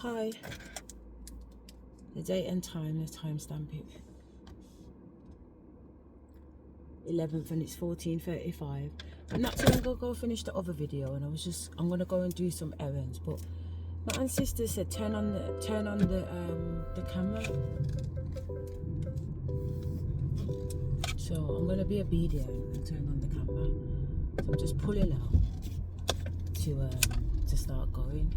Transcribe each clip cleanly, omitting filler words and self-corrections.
Hi. The date and time, let's timestamp it. 11th, and it's 14:35. And not too long ago, go finish the other video, and I'm gonna go and do some errands. But my aunt sister said turn on the camera. So I'm gonna be obedient and turn on the camera. So I'm just pulling out to start going.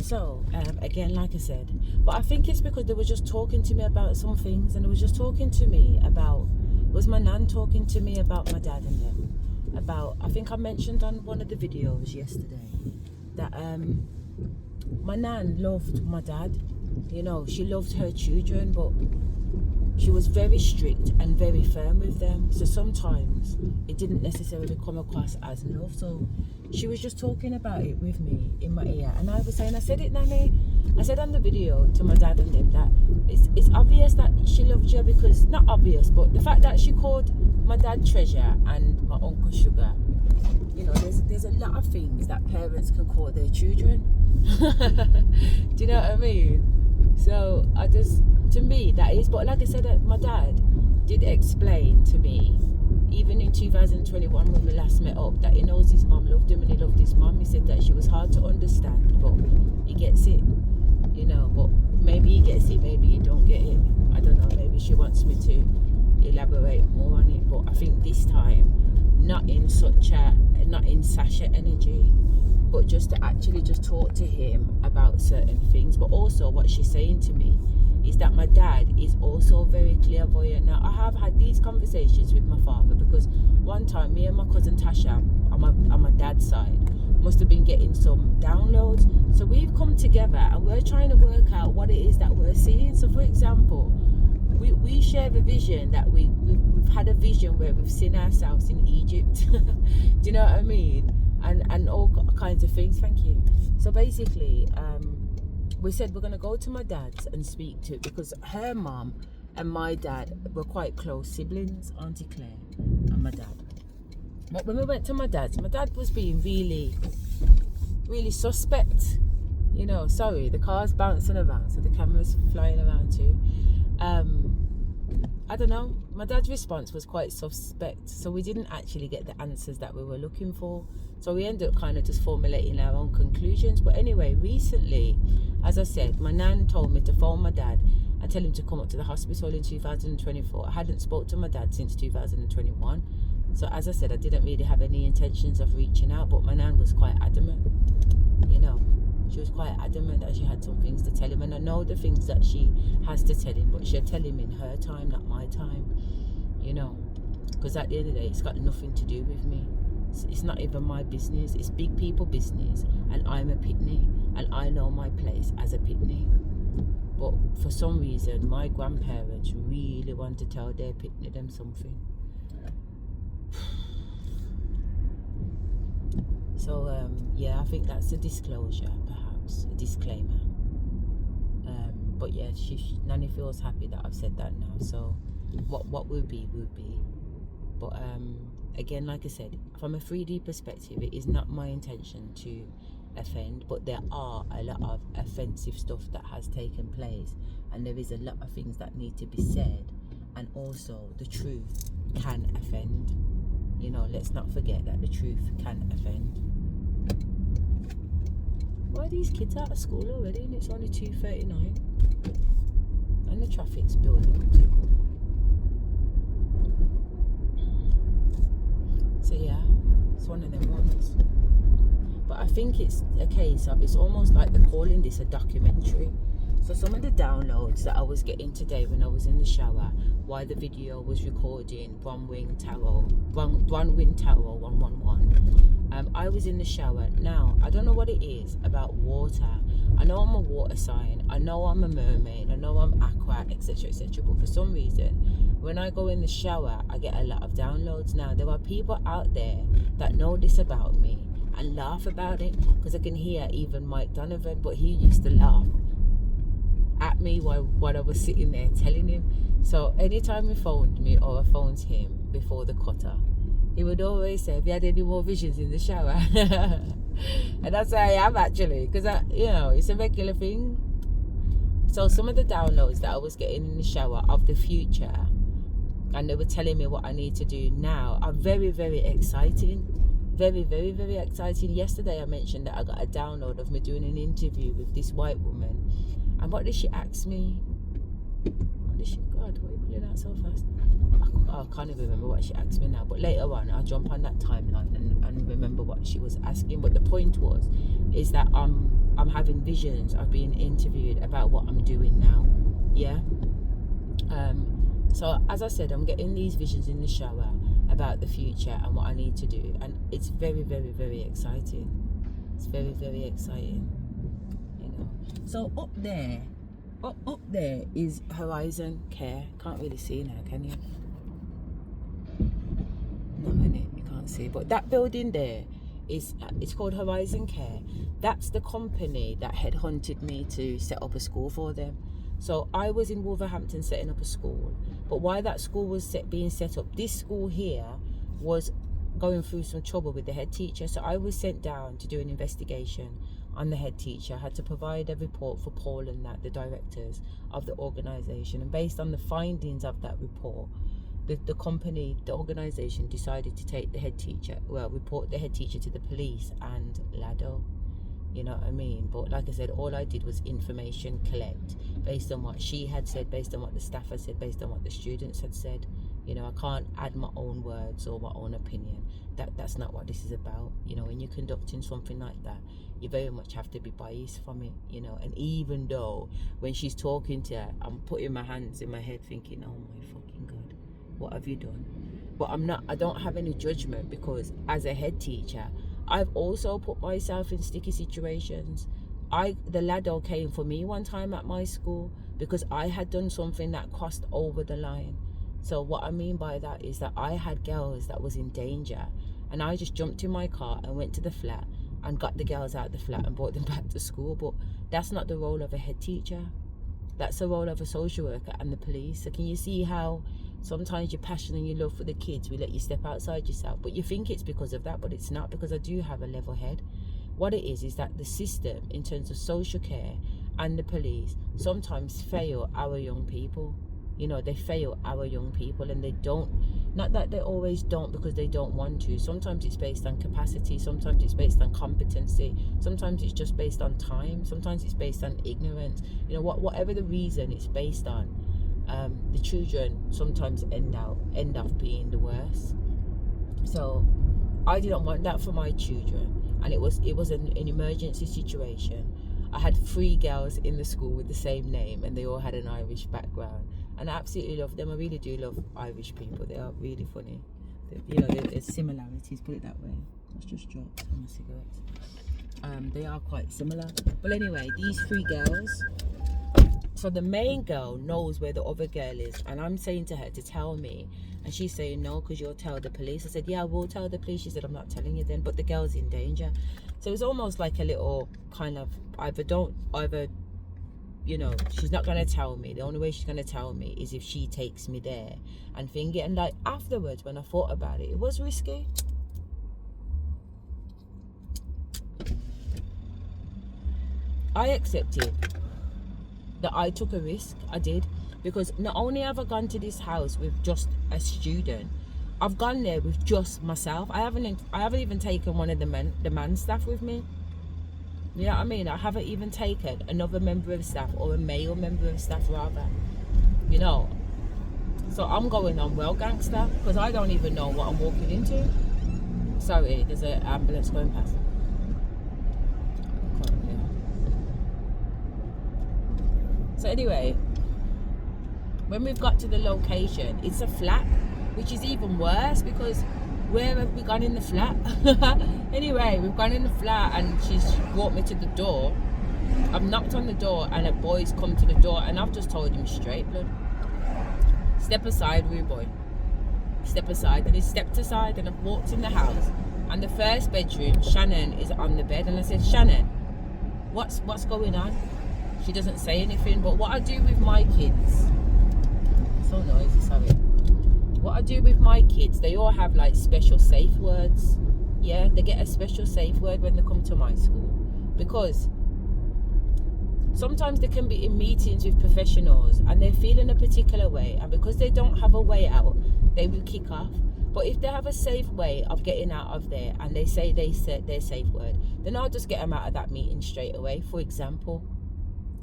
So again, like I said, but I think it's because they were just talking to me about some things, and they was just talking to me about, it was my nan talking to me about my dad and them, about, I think I mentioned on one of the videos yesterday that my nan loved my dad, you know, she loved her children, but she was very strict and very firm with them, so sometimes it didn't necessarily come across as love. So she was just talking about it with me in my ear, and I was saying, I said it, Nanny, I said on the video to my dad and them that it's obvious that she loved you, because, not obvious, but the fact that she called my dad Treasure and my uncle Sugar, you know, there's a lot of things that parents can call their children. Do you know what I mean? So to me that is, but like I said, my dad did explain to me, even in 2021 when we last met up, that he knows his mum loved him and he loved his mum. He said that she was hard to understand, but he gets it, you know. But maybe he gets it, maybe he don't get it, I don't know. Maybe she wants me to elaborate more on it, but I think this time not in Sasha energy, but just to actually just talk to him about certain things. But also what she's saying to me is that my dad is also very clairvoyant. Now, I have had these conversations with my father, because one time me and my cousin Tasha on my dad's side must have been getting some downloads. So we've come together and we're trying to work out what it is that we're seeing. So for example, we share the vision that we've had a vision where we've seen ourselves in Egypt. Do you know what I mean? And all kinds of things. Thank you. So basically, we said we're going to go to my dad's and speak to, because her mom and my dad were quite close siblings, Auntie Claire and my dad. But when we went to my dad was being really, really suspect. You know, sorry, the car's bouncing around, so the camera's flying around too. I don't know, my dad's response was quite suspect, so we didn't actually get the answers that we were looking for. So we ended up kind of just formulating our own conclusions. But anyway, recently, as I said, my nan told me to phone my dad and tell him to come up to the hospital in 2024. I hadn't spoke to my dad since 2021. So as I said, I didn't really have any intentions of reaching out, but my nan was quite adamant, you know. She was quite adamant that she had some things to tell him, and I know the things that she has to tell him, but she'll tell him in her time, not my time, you know, because at the end of the day, it's got nothing to do with me. It's not even my business. It's big people business, and I'm a pitney, and I know my place as a pitney. But for some reason, my grandparents really want to tell their pitney them something. So yeah, I think that's a disclosure, perhaps a disclaimer. But yeah, Nanny feels happy that I've said that now. So what will be will be. But again, like I said, from a 3D perspective, it is not my intention to offend, but there are a lot of offensive stuff that has taken place, and there is a lot of things that need to be said, and also the truth can offend. You know, let's not forget that the truth can offend. Why are these kids out of school already? And it's only 2:39, and the traffic's building up too. So yeah, it's one of them ones. But I think it's a case of, it's almost like they're calling this a documentary. So some of the downloads that I was getting today when I was in the shower, while the video was recording Bronwyn Tarot 111, I was in the shower. Now, I don't know what it is about water. I know I'm a water sign, I know I'm a mermaid, I know I'm aqua, etc, etc, but for some reason, when I go in the shower, I get a lot of downloads. Now, there are people out there that know this about me and laugh about it, because I can hear even Mike Donovan, but he used to laugh at me while I was sitting there telling him. So anytime he phoned me or I phoned him before the cutter, he would always say, have you had any more visions in the shower? And that's where I am actually, because it's a regular thing. So some of the downloads that I was getting in the shower of the future, and they were telling me what I need to do now, are very, very exciting. Very, very, very exciting. Yesterday I mentioned that I got a download of me doing an interview with this white woman, and what did she ask me? God, why are you pulling out so fast? I can't even remember what she asked me now, but later on I'll jump on that timeline and remember what she was asking. But the point is that I'm having visions of being interviewed about what I'm doing now. Yeah. So as I said, I'm getting these visions in the shower about the future and what I need to do, and it's very, very, very exciting. It's very, very exciting. So up there is Horizon Care. Can't really see now, can you? No, innit? You can't see. But that building there it's called Horizon Care. That's the company that headhunted me to set up a school for them. So I was in Wolverhampton setting up a school, but while that school was being set up, this school here was going through some trouble with the head teacher. So I was sent down to do an investigation on the head teacher. I had to provide a report for Paul and the directors of the organisation, and based on the findings of that report, the organisation decided to take report the head teacher to the police and Lado. You know what I mean? But like I said, all I did was information collect based on what she had said, based on what the staff had said, based on what the students had said. I can't add my own words or my own opinion. That's not what this is about. When you're conducting something like that, you very much have to be biased from it. And even though when she's talking to her, I'm putting my hands in my head thinking, oh my fucking God, what have you done? But I don't have any judgment, because as a head teacher, I've also put myself in sticky situations. The laddo came for me one time at my school because I had done something that crossed over the line. So what I mean by that is that I had girls that was in danger, and I just jumped in my car and went to the flat and got the girls out of the flat and brought them back to school. But that's not the role of a head teacher. That's the role of a social worker and the police. So can you see how sometimes your passion and your love for the kids will let you step outside yourself? But you think it's because of that, but it's not, because I do have a level head. What it is that the system in terms of social care and the police sometimes fail our young people. They fail our young people, and they don't, not that they always don't because they don't want to. Sometimes it's based on capacity, sometimes it's based on competency, sometimes it's just based on time, sometimes it's based on ignorance. Whatever the reason it's based on, the children sometimes end up being the worst. So I didn't want that for my children, and it was an emergency situation. I had 3 girls in the school with the same name, and they all had an Irish background, and I absolutely love them. I really do love Irish people. They are really funny. There's similarities, put it that way. Let's just drop some cigarettes. They are quite similar. But anyway, these 3 girls. So the main girl knows where the other girl is, and I'm saying to her to tell me, and she's saying no, because you'll tell the police. I said, yeah, I will tell the police. She said, I'm not telling you then, but the girl's in danger. So it's almost like a little kind of she's not going to tell me. The only way she's going to tell me is if she takes me there and think it. And like afterwards, when I thought about it, it was risky. I accepted that I took a risk. I did, because not only have I gone to this house with just a student, I've gone there with just myself. I haven't even taken one of the man staff with me. You know what I mean? I haven't even taken another member of staff, or a male member of staff rather. So I'm going on well gangster, because I don't even know what I'm walking into. Sorry, there's an ambulance going past. So anyway, when we've got to the location, it's a flat, which is even worse, because where have we gone in the flat? Anyway, we've gone in the flat, and she's brought me to the door. I've knocked on the door, and a boy's come to the door, and I've just told him straight, blood, step aside, rude boy, step aside. And he stepped aside, and I've walked in the house, and the first bedroom, Shannon is on the bed, and I said, Shannon, what's going on? She doesn't say anything. But what I do with my kids, so noisy, sorry. What I do with my kids, they all have like special safe words. yeah, they get a special safe word when they come to my school, because sometimes they can be in meetings with professionals and they're feeling a particular way, and because they don't have a way out, they will kick off. But if they have a safe way of getting out of there and they say their safe word, then I'll just get them out of that meeting straight away. For example,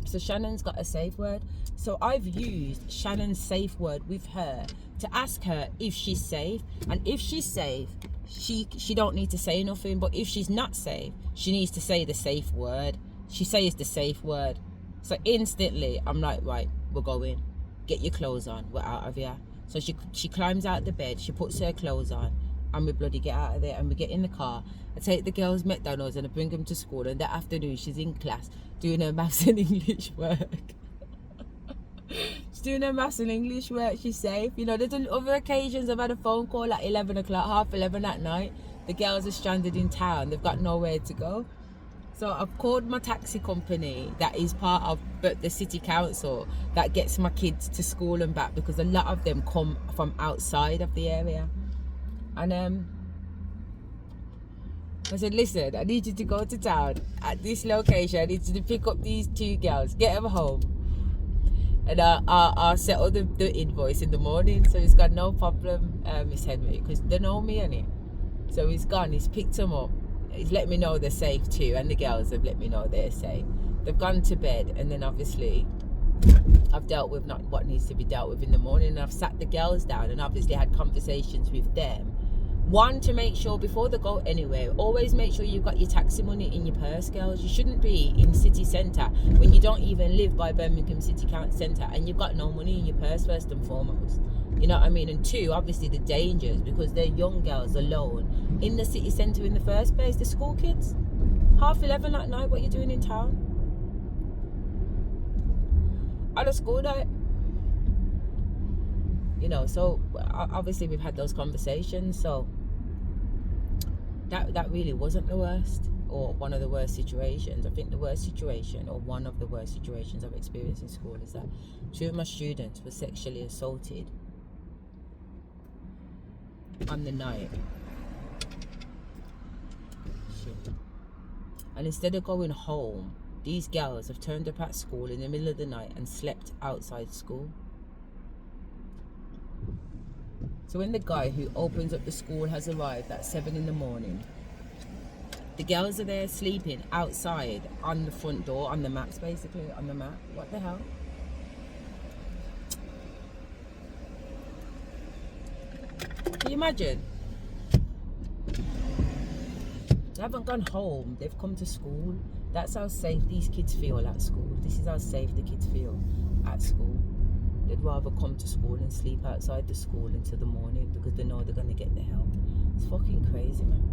so Shannon's got a safe word, so I've used Shannon's safe word with her to ask her if she's safe, and if she's safe, she don't need to say nothing. But if she's not safe, she needs to say the safe word. She says the safe word, so instantly I'm like, right, we're going, get your clothes on, we're out of here. So she climbs out the bed, she puts her clothes on, and we bloody get out of there, and we get in the car. I take the girls McDonald's and I bring them to school, and that afternoon she's in class doing her maths and English work. She's doing her maths and English work, she's safe. You know, there's other occasions I've had a phone call at 11 o'clock, half 11 at night. The girls are stranded in town, they've got nowhere to go. So I've called my taxi company that is part of the city council that gets my kids to school and back, because a lot of them come from outside of the area. And I said, listen, I need you to go to town at this location. I need you to pick up these two girls, get them home, and I'll settle the invoice in the morning. So he's got no problem, Miss Henry, because they know me, innit? So he's gone, he's picked them up. He's let me know they're safe too, and the girls have let me know they're safe. They've gone to bed, and then obviously I've dealt with not what needs to be dealt with in the morning, and I've sat the girls down and obviously had conversations with them. One, to make sure before they go anywhere, always make sure you've got your taxi money in your purse, girls. You shouldn't be in city centre when you don't even live by Birmingham City Centre and you've got no money in your purse, first and foremost. You know what I mean? And two, obviously the dangers, because they're young girls alone in the city centre in the first place. The school kids, 11:30 at night, what are you doing in town? On a school night? You know, so obviously we've had those conversations, so that really wasn't the worst or one of the worst situations. I think the worst situation, or one of the worst situations I've experienced in school, is that two of my students were sexually assaulted on the night. Shit. And instead of going home, these girls have turned up at school in the middle of the night and slept outside school. So when the guy who opens up the school has arrived at 7 in the morning, the girls are there sleeping outside on the front door, on the mats, basically, on the mat. What the hell? Can you imagine? They haven't gone home, they've come to school. That's how safe these kids feel at school. This is how safe the kids feel at school. They'd rather come to school and sleep outside the school until the morning because they know they're going to get the help. It's fucking crazy, man.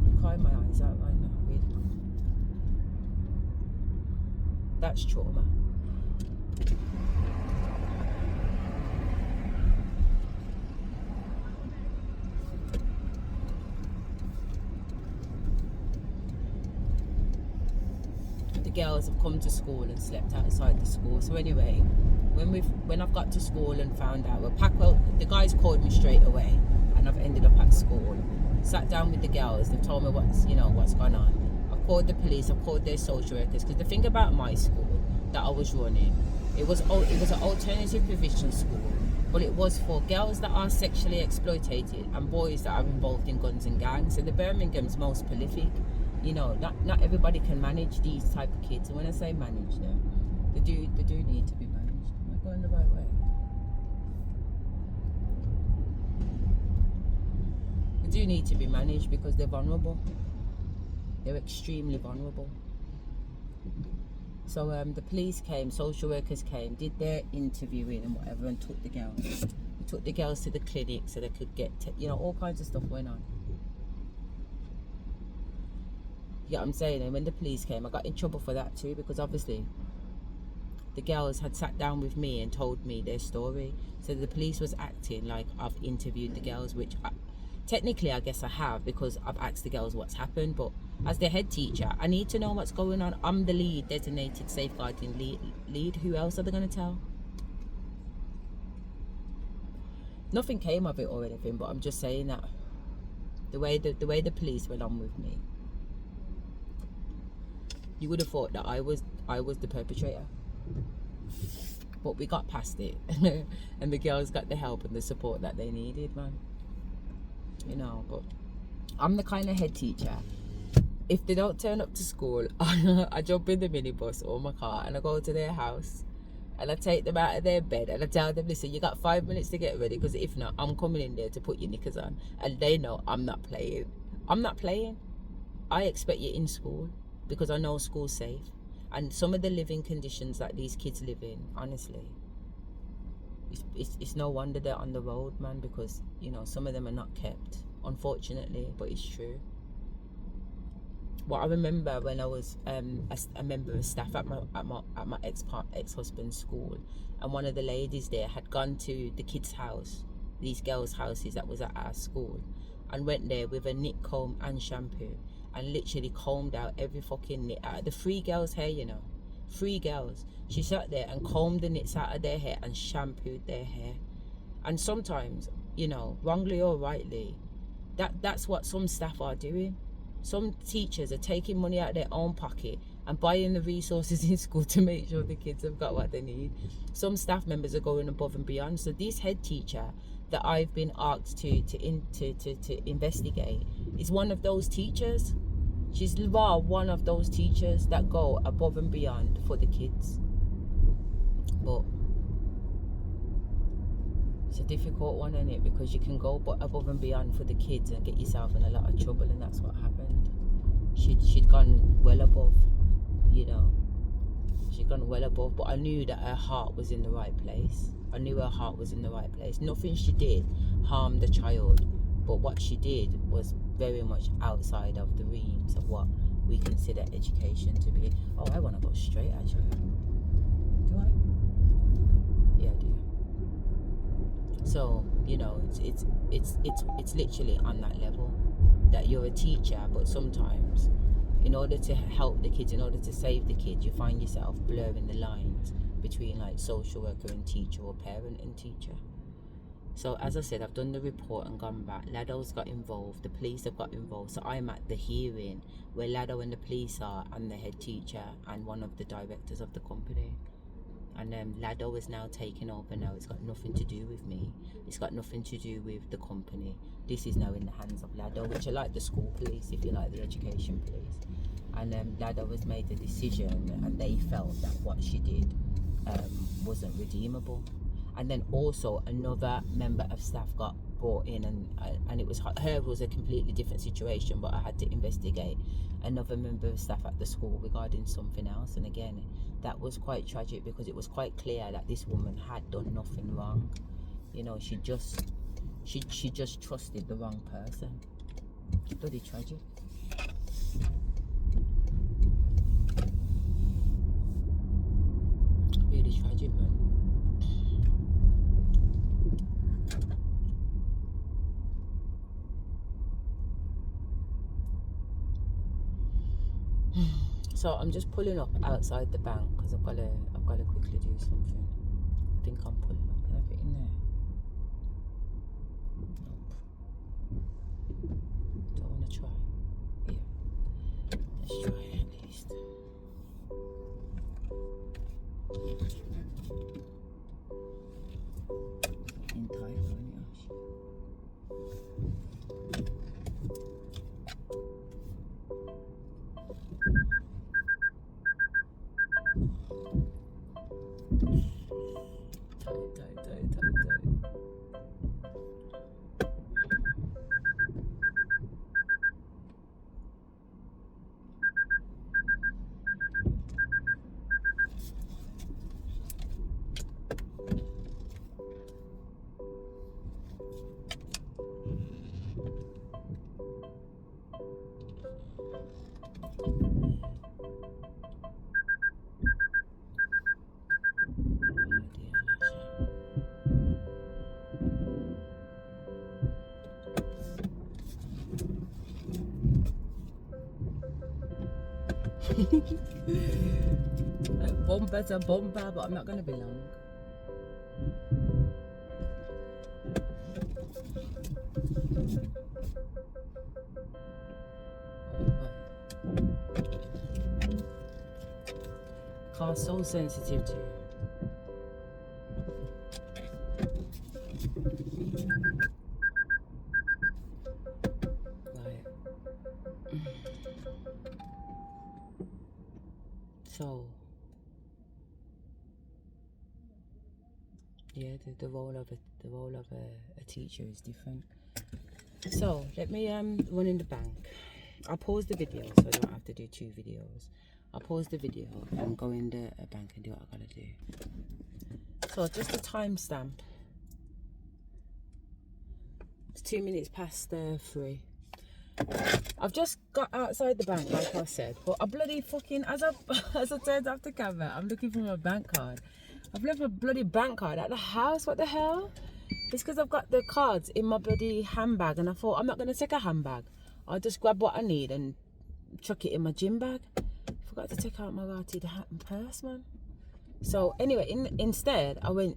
I'm crying my eyes out right now, really. That's trauma. Girls have come to school and slept outside the school. So anyway, when I've got to school and found out, the guys called me straight away, and I've ended up at school, sat down with the girls. They've told me what's gone on. I've called the police, I've called their social workers, because the thing about my school that I was running, it was an alternative provision school, but it was for girls that are sexually exploited and boys that are involved in guns and gangs. And the Birmingham's most prolific. You know, not everybody can manage these type of kids. And when I say manage them, they do need to be managed. Am I going the right way? They do need to be managed because they're vulnerable. They're extremely vulnerable. So the police came, social workers came, did their interviewing and whatever, and took the girls. They took the girls to the clinic so they could get, all kinds of stuff went on. Yeah, I'm saying, and when the police came, I got in trouble for that too, because obviously the girls had sat down with me and told me their story. So the police was acting like I've interviewed the girls, which technically I guess I have, because I've asked the girls what's happened. But as their head teacher, I need to know what's going on. I'm the lead, designated safeguarding lead. Who else are they going to tell? Nothing came of it or anything, but I'm just saying that The way the police went on with me, you would have thought that I was the perpetrator. But we got past it, and the girls got the help and the support that they needed, man. You know, but I'm the kind of head teacher. If they don't turn up to school, I jump in the minibus or my car and I go to their house and I take them out of their bed and I tell them, listen, you got 5 minutes to get ready, because if not, I'm coming in there to put your knickers on. And they know I'm not playing. I'm not playing. I expect you in school because I know school's safe. And some of the living conditions that these kids live in, honestly, it's no wonder they're on the road, man, because, you know, some of them are not kept, unfortunately, but it's true. Well, I remember when I was a member of staff at my ex-husband's school, and one of the ladies there had gone to the kids' house, these girls' houses that was at our school, and went there with a knit comb and shampoo, and literally combed out every fucking knit out of the 3 girls' hair, you know. 3 girls. She sat there and combed the knits out of their hair and shampooed their hair. And sometimes, you know, wrongly or rightly, that's what some staff are doing. Some teachers are taking money out of their own pocket and buying the resources in school to make sure the kids have got what they need. Some staff members are going above and beyond. So this head teacher that I've been asked to investigate is one of those teachers. She's one of those teachers that go above and beyond for the kids. But it's a difficult one, isn't it? Because you can go above and beyond for the kids and get yourself in a lot of trouble, and that's what happened. She'd gone well above, you know. She'd gone well above, but I knew that her heart was in the right place. I knew her heart was in the right place. Nothing she did harmed the child, but what she did was very much outside of the realms of what we consider education to be. Oh, I want to go straight, actually. Do I? Yeah, I do. So, you know, it's literally on that level, that you're a teacher, but sometimes in order to help the kids, in order to save the kids, you find yourself blurring the lines between like social worker and teacher, or parent and teacher. So as I said, I've done the report and gone back. Lado's got involved, the police have got involved. So I'm at the hearing where Lado and the police are, and the head teacher and one of the directors of the company. And Lado is now taking over now. It's got nothing to do with me. It's got nothing to do with the company. This is now in the hands of Lado, which are like the school police, if you like, the education police. And Lado has made a decision, and they felt that what she did wasn't redeemable. And then also another member of staff got brought in, and it was her was a completely different situation, but I had to investigate another member of staff at the school regarding something else. And again, that was quite tragic, because it was quite clear that this woman had done nothing wrong. You know, she just trusted the wrong person. Bloody tragic. Really tragic, man. So I'm just pulling up outside the bank because I've got to quickly do something. I think I'm pulling up. Can I fit in there? Nope. Do I want to try? Yeah. Let's try at least. In tight, won't you? Bumper's a bumper, but I'm not going to be long. are so sensitive to. Right. So, yeah, the role of a teacher is different. So let me run in the bank. I'll pause the video so I don't have to do 2 videos. I'll pause the video and go in the bank and do what I gotta do. So just a timestamp. It's 2 minutes past 3. I've just got outside the bank, like I said, but I bloody fucking, as I turned off the camera, I'm looking for my bank card. I've left my bloody bank card at the house. What the hell? It's because I've got the cards in my bloody handbag, and I thought I'm not gonna take a handbag. I'll just grab what I need and chuck it in my gym bag. Forgot to take out my rotted hat and purse, man. So anyway, instead I was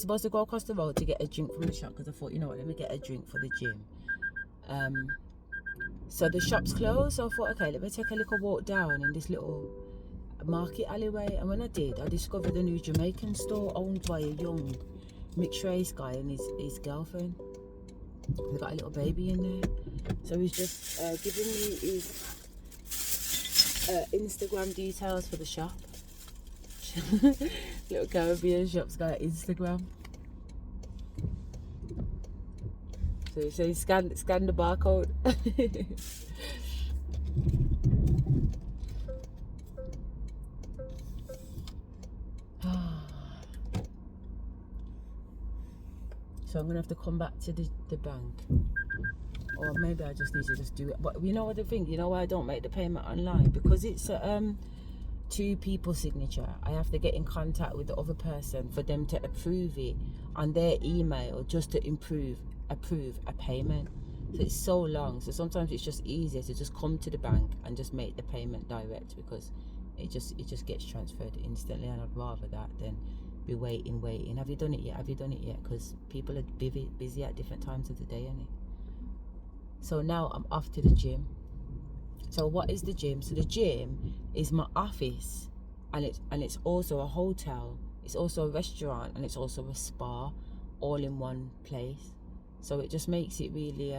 supposed to go across the road to get a drink from the shop, because I thought, you know what, let me get a drink for the gym. So the shop's closed, so I thought, okay, let me take a little walk down in this little market alleyway. And when I did, I discovered a new Jamaican store owned by a young mixed race guy and his girlfriend. They got a little baby in there. So he's just giving me his Instagram details for the shop. Little Caribbean shop's got Instagram. So you say scan the barcode. So I'm gonna have to come back to the bank, or maybe I just need to just do it. But you know what the thing? You know why I don't make the payment online? Because it's a 2 people signature. I have to get in contact with the other person for them to approve it on their email, just to approve a payment. So it's so long. So sometimes it's just easier to just come to the bank and just make the payment direct, because it just gets transferred instantly, and I'd rather that than be waiting. Have you done it yet? Because people are busy at different times of the day, innit? So now I'm off to the gym. So what is the gym? So the gym is my office, and it's also a hotel, it's also a restaurant, and it's also a spa, all in one place. So it just makes it really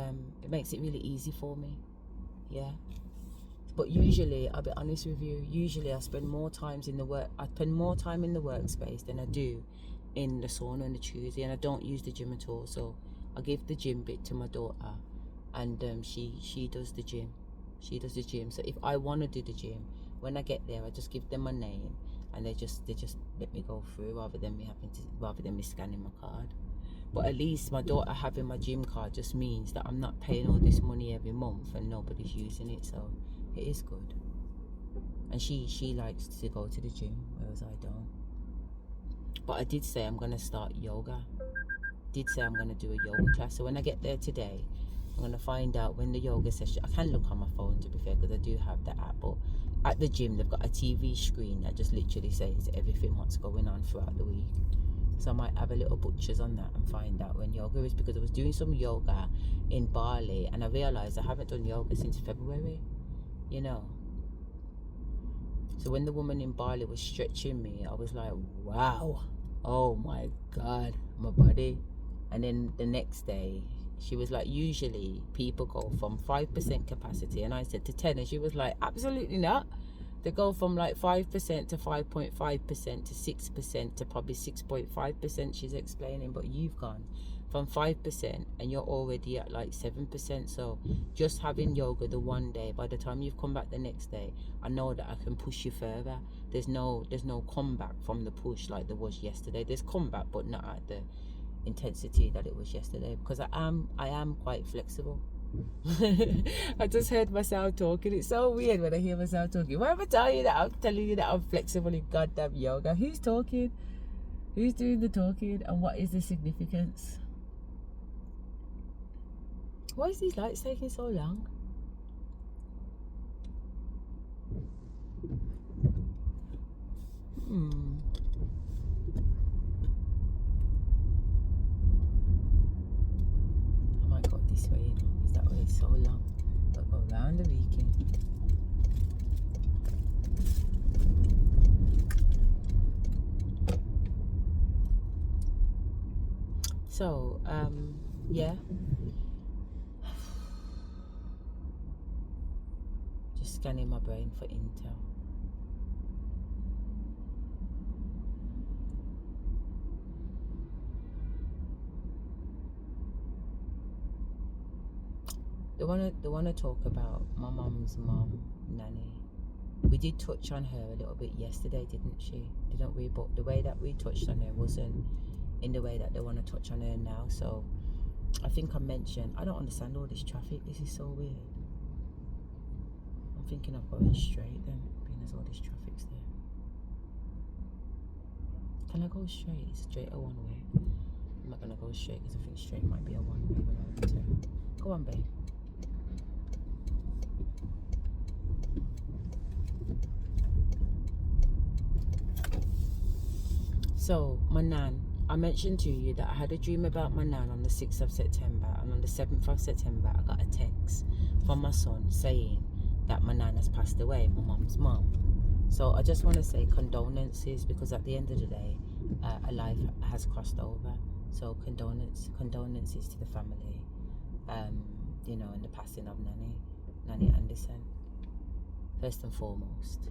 easy for me. Yeah. But usually, I'll be honest with you, I spend more time in the workspace than I do in the sauna and the jacuzzi, and I don't use the gym at all. So I give the gym bit to my daughter, and she does the gym. So if I want to do the gym, when I get there, I just give them my name, and they just let me go through, rather than me scanning my card. But at least my daughter having my gym card just means that I'm not paying all this money every month and nobody's using it. So it is good. And she likes to go to the gym, whereas I don't. But I did say I'm going to start yoga. Did say I'm going to do a yoga class. So when I get there today, I'm going to find out when the yoga session. I can look on my phone, to be fair, because I do have the app. But at the gym, they've got a TV screen that just literally says everything what's going on throughout the week. So I might have a little butchers on that and find out when yoga is, because I was doing some yoga in Bali and I realised I haven't done yoga since February, you know. So when the woman in Bali was stretching me, I was like, wow, oh my God, my body. And then the next day, she was like, usually people go from 5% capacity, and I said to 10, and she was like, absolutely not. They go from like 5% to 5.5% to 6% to probably 6.5%, she's explaining. But you've gone from 5% and you're already at like 7%. So just having yoga the one day, by the time you've come back the next day, I know that I can push you further. There's no comeback from the push like there was yesterday. There's comeback, but not at the intensity that it was yesterday, because I am quite flexible. I just heard myself talking. It's so weird when I hear myself talking. Why am I telling you that I'm flexible in goddamn yoga? Who's talking? Who's doing the talking? And what is the significance? Why is these lights taking so long? I might go this way, you know. That way is so long. I'll go around the weekend. So, yeah. Just scanning my brain for intel. They wanna talk about my mum's mum, Nanny. We did touch on her a little bit yesterday, didn't she? Didn't we? But the way that we touched on her wasn't in the way that they want to touch on her now. So I think I mentioned, I don't understand all this traffic. This is so weird. I'm thinking of going straight then, being as all this traffic's there. Can I go straight? It's straight a one way. I'm not gonna go straight because I think straight might be a one way when I turn. Go on, babe. So, my nan, I mentioned to you that I had a dream about my nan on the 6th of September, and on the 7th of September, I got a text from my son saying that my nan has passed away, my mum's mum. So, I just want to say condolences, because at the end of the day, a life has crossed over. So, condolences to the family, you know, in the passing of Nanny Anderson, first and foremost.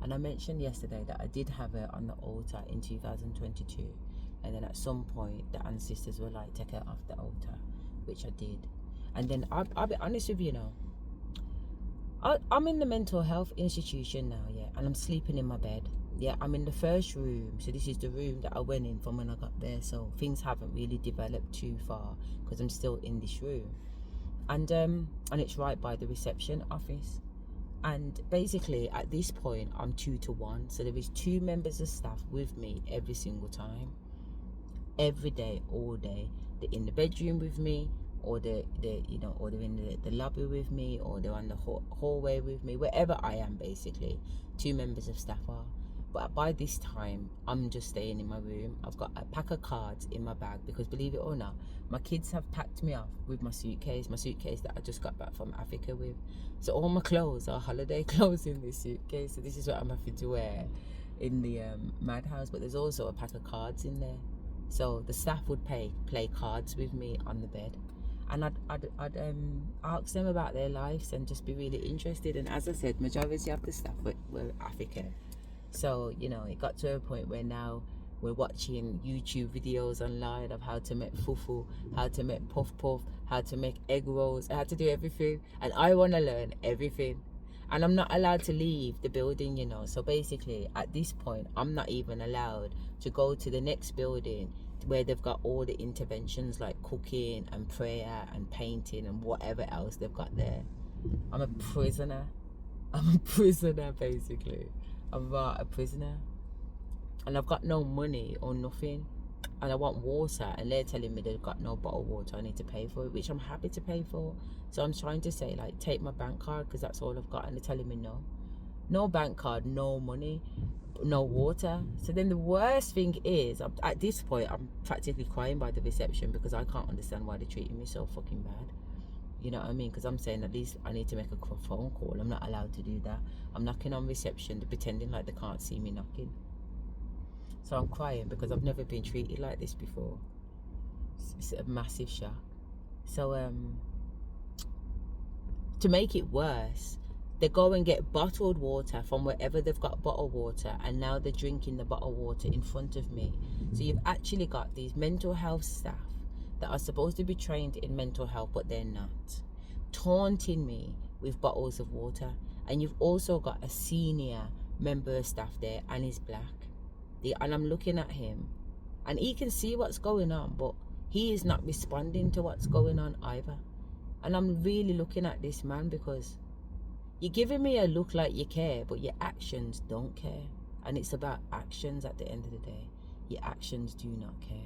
And I mentioned yesterday that I did have her on the altar in 2022, and then at some point the ancestors were like, take her off the altar, which I did. And then I'll be honest with you now, I'm in the mental health institution now, yeah, and I'm sleeping in my bed. Yeah, I'm in the first room, so this is the room that I went in from when I got there, so things haven't really developed too far because I'm still in this room. And it's right by the reception office. And basically at this point I'm 2 to 1, so there is 2 members of staff with me every single time, every day, all day. They're in the bedroom with me, or they're you know, or they're in the lobby with me, or they're on the hallway with me, wherever I am. Basically 2 members of staff are. But by this time I'm just staying in my room. I've got a pack of cards in my bag because, believe it or not, my kids have packed me off with my suitcase that I just got back from Africa with. So all my clothes are holiday clothes in this suitcase. So this is what I'm having to wear in the madhouse. But there's also a pack of cards in there. So the staff would play cards with me on the bed. And I'd ask them about their lives and just be really interested. And as I said, majority of the staff were African. So, you know, it got to a point where now we're watching YouTube videos online of how to make fufu, how to make puff puff, how to make egg rolls, how to do everything. And I want to learn everything. And I'm not allowed to leave the building, you know. So basically, at this point, I'm not even allowed to go to the next building where they've got all the interventions like cooking and prayer and painting and whatever else they've got there. I'm a prisoner. I'm a prisoner, basically. I'm a prisoner. And I've got no money or nothing. And I want water, and they're telling me they've got no bottled water. I need to pay for it, which I'm happy to pay for. So I'm trying to say, like, take my bank card because that's all I've got. And they're telling me no. No bank card, no money, no water. So then the worst thing is, at this point, I'm practically crying by the reception because I can't understand why they're treating me so fucking bad. You know what I mean? Because I'm saying at least I need to make a phone call. I'm not allowed to do that. I'm knocking on reception. They're pretending like they can't see me knocking. So I'm crying because I've never been treated like this before. It's a massive shock. So to make it worse, they go and get bottled water from wherever they've got bottled water, and now they're drinking the bottled water in front of me. So you've actually got these mental health staff that are supposed to be trained in mental health, but they're not, taunting me with bottles of water. And you've also got a senior member of staff there, and he's black. And I'm looking at him, and he can see what's going on, but he is not responding to what's going on either. And I'm really looking at this man because you're giving me a look like you care, but your actions don't care. And it's about actions at the end of the day. Your actions do not care.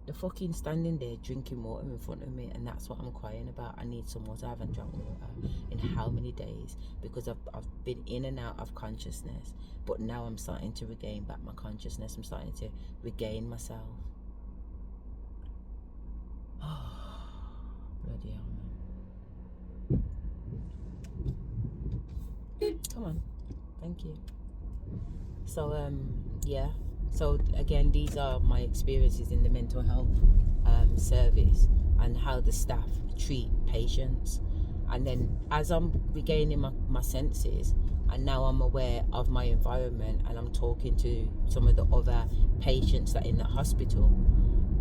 They're fucking standing there drinking water in front of me, and that's what I'm crying about. I need some water. I haven't drunk water in how many days because I've been in and out of consciousness, but now I'm starting to regain back my consciousness. I'm starting to regain myself. Bloody hell, man. Come on. Thank you. So yeah, So again, these are my experiences in the mental health service, and how the staff treat patients. And then as I'm regaining my senses, and now I'm aware of my environment, and I'm talking to some of the other patients that are in the hospital,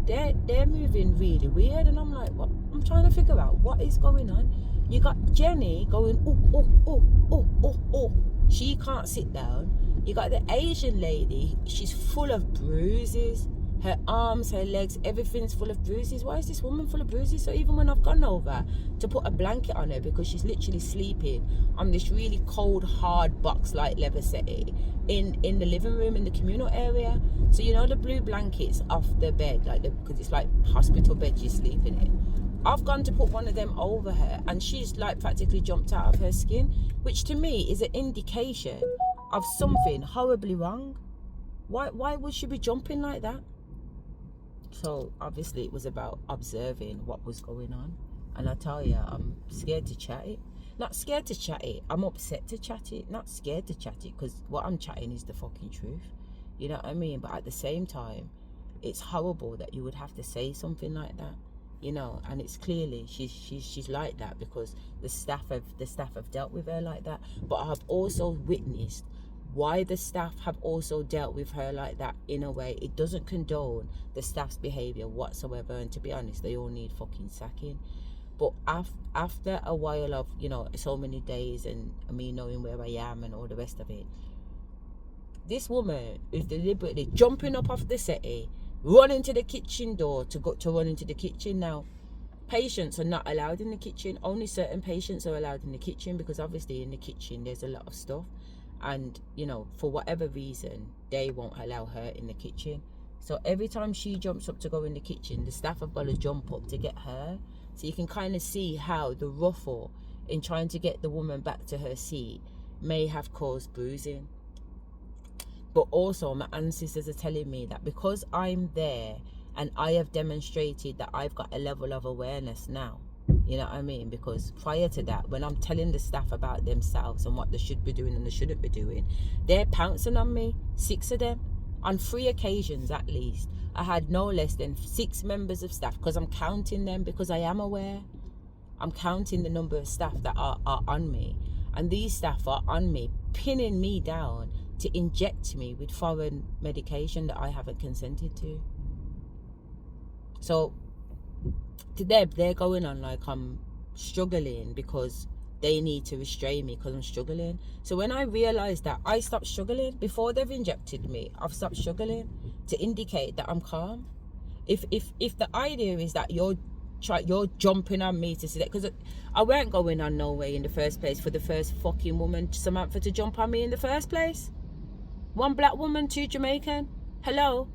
they're moving really weird, and I'm like, what? I'm trying to figure out what is going on. You got Jenny going, oh. She can't sit down. You got the Asian lady, she's full of bruises. Her arms, her legs, everything's full of bruises. Why is this woman full of bruises? So even when I've gone over to put a blanket on her, because she's literally sleeping on this really cold, hard box-like leather settee in the living room, in the communal area. So you know the blue blankets off the bed, because it's like hospital bed you're sleeping in. I've gone to put one of them over her, and she's like practically jumped out of her skin, which to me is an indication of something horribly wrong. Why would she be jumping like that? So obviously it was about observing what was going on. And I tell you, I'm scared to chat it. Not scared to chat it, I'm upset to chat it. Not scared to chat it, because what I'm chatting is the fucking truth. You know what I mean? But at the same time, it's horrible that you would have to say something like that. You know, and it's clearly she's like that because the staff have dealt with her like that. But I have also witnessed why the staff have also dealt with her like that in a way. It doesn't condone the staff's behavior whatsoever, and to be honest, they all need fucking sacking. But after a while of, you know, so many days and me knowing where I am and all the rest of it, this woman is deliberately jumping up off the settee, running to the kitchen door to run into the kitchen. Now, patients are not allowed in the kitchen. Only certain patients are allowed in the kitchen, because obviously in the kitchen there's a lot of stuff. And, you know, for whatever reason, they won't allow her in the kitchen. So every time she jumps up to go in the kitchen, the staff have got to jump up to get her. So you can kind of see how the ruffle in trying to get the woman back to her seat may have caused bruising. But also my ancestors are telling me that because I'm there and I have demonstrated that I've got a level of awareness now, you know what I mean? Because prior to that, when I'm telling the staff about themselves and what they should be doing and they shouldn't be doing, they're pouncing on me, 6 of them. On 3 occasions at least, I had no less than 6 members of staff, because I'm counting them, because I am aware. I'm counting the number of staff that are on me. And these staff are on me, pinning me down to inject me with foreign medication that I haven't consented to. So to them, they're going on like I'm struggling because they need to restrain me because I'm struggling. So when I realized that, I stopped struggling. Before they've injected me, I've stopped struggling to indicate that I'm calm. If the idea is that you're jumping on me to see that, because I weren't going on no way in the first place for the first fucking woman, Samantha, to jump on me in the first place. 1 black woman, 2 Jamaican. Hello.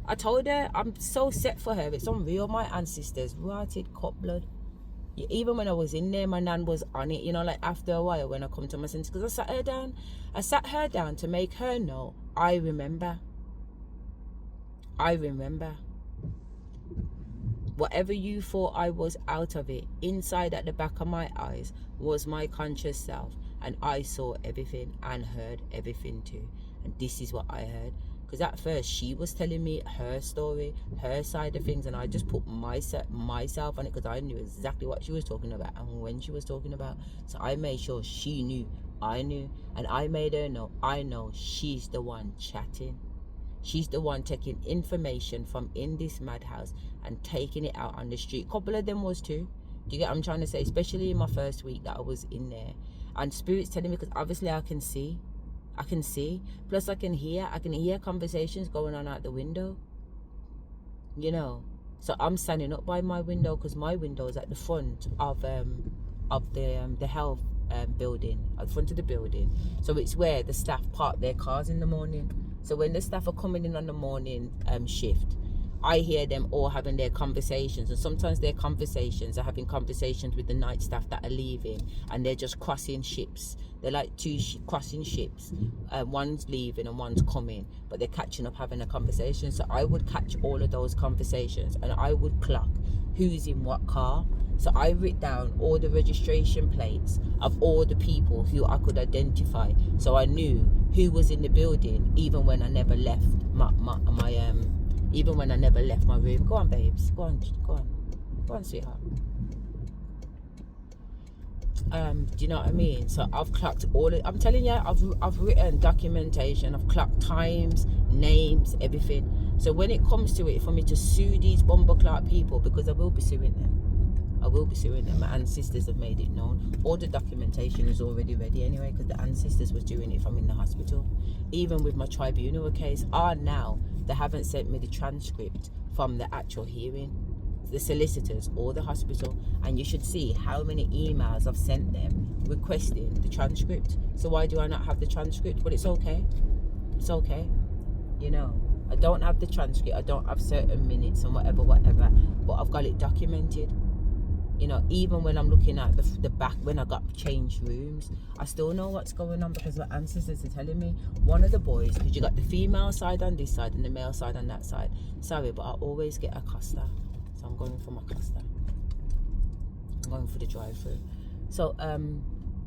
I told her I'm so set for her. It's unreal. My ancestors rotted cut blood. Even when I was in there, my nan was on it, you know, like after a while when I come to my senses, because I sat her down to make her know I remember. Whatever you thought I was out of it, inside at the back of my eyes was my conscious self, and I saw everything and heard everything too. And this is what I heard. Because at first she was telling me her story, her side of things, and I just put myself on it because I knew exactly what she was talking about and when she was talking about. So I made sure she knew, I knew, and I made her know, I know she's the one chatting. She's the one taking information from in this madhouse and taking it out on the street. A couple of them was too. Do you get what I'm trying to say? Especially in my first week that I was in there. And Spirit's telling me, because obviously I can see. Plus I can hear conversations going on out the window, you know. So I'm standing up by my window, because my window is at the front of the health building, at the front of the building. So it's where the staff park their cars in the morning. So when the staff are coming in on the morning shift, I hear them all having their conversations, and sometimes their conversations are having conversations with the night staff that are leaving, and they're just crossing ships. They're like 2 crossing ships. One's leaving and one's coming, but they're catching up having a conversation. So I would catch all of those conversations, and I would clock who's in what car. So I wrote down all the registration plates of all the people who I could identify. So I knew who was in the building even when I never left even when I never left my room. Go on, babes. Go on, sweetheart. Do you know what I mean? So I've clocked all it. I'm telling you, I've written documentation. I've clocked times, names, everything. So when it comes to it, for me to sue these bumbleclot people, because I will be suing them. My ancestors have made it known. All the documentation is already ready anyway, because the ancestors was doing it from in the hospital. Even with my tribunal case, now they haven't sent me the transcript from the actual hearing, the solicitors or the hospital, and you should see how many emails I've sent them requesting the transcript. So why do I not have the transcript? But it's okay, you know. I don't have the transcript, I don't have certain minutes and whatever, but I've got it documented. You know, even when I'm looking at the back, when I got changed rooms, I still know what's going on, because my ancestors are telling me. One of the boys, because you got the female side on this side and the male side on that side. Sorry, but I always get a Costa. So I'm going for my Costa. I'm going for the drive-through. So